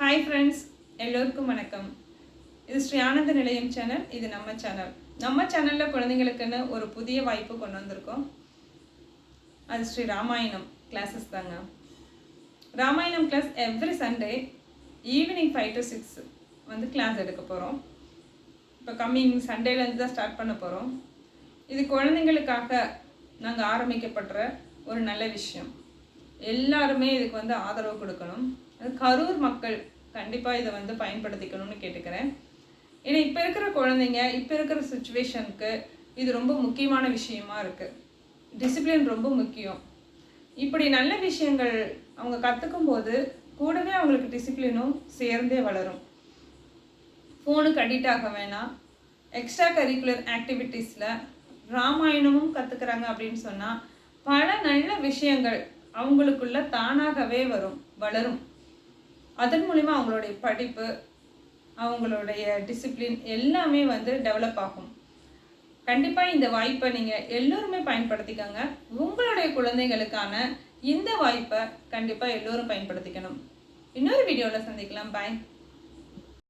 Hi friends, எல்லோருக்கும் வணக்கம். இது ஸ்ரீ ஆனந்த நிலையம் சேனல். இது நம்ம சேனல். நம்ம சேனலில் குழந்தைங்களுக்குன்னு ஒரு புதிய வாய்ப்பு கொண்டு வந்திருக்கோம். அது ஸ்ரீ ராமாயணம் கிளாஸஸ் தாங்க. Ramayanam class every Sunday evening 5 to 6 வந்து கிளாஸ் எடுக்க போகிறோம். இப்போ கம்மிங் சண்டேலேருந்து தான் ஸ்டார்ட் பண்ண போகிறோம். இது குழந்தைங்களுக்காக நாங்கள் ஆரம்பிக்கப்படுற ஒரு நல்ல விஷயம். எல்லாருமே இதுக்கு வந்து ஆதரவு கொடுக்கணும். அது கரூர் மக்கள் கண்டிப்பாக இதை வந்து பயன்படுத்திக்கணும்னு கேட்டுக்கிறேன். ஏன்னா இப்போ இருக்கிற குழந்தைங்க, இப்போ இருக்கிற சுச்சுவேஷனுக்கு இது ரொம்ப முக்கியமான விஷயமா இருக்குது. டிசிப்ளின் ரொம்ப முக்கியம். இப்படி நல்ல விஷயங்கள் அவங்க கற்றுக்கும் போது கூடவே அவங்களுக்கு டிசிப்ளினும் சேர்ந்தே வளரும். ஃபோனுக்கு அடிக்ட் ஆக வேணாம். எக்ஸ்ட்ரா கரிக்குலர் ஆக்டிவிட்டீஸில் ராமாயணமும் கற்றுக்குறாங்க அப்படின்னு சொன்னால் பல நல்ல விஷயங்கள் அவங்களுக்குள்ள தானாகவே வளரும். அதன் மூலிமா அவங்களுடைய படிப்பு, அவங்களுடைய டிசிப்ளின் எல்லாமே வந்து டெவலப் ஆகும். கண்டிப்பாக இந்த வாய்ப்பை நீங்கள் எல்லோருமே பயன்படுத்திக்கோங்க. உங்களுடைய குழந்தைகளுக்கான இந்த வாய்ப்பை கண்டிப்பாக எல்லோரும் பயன்படுத்திக்கணும். இன்னொரு வீடியோவில் சந்திக்கலாம். பாய்.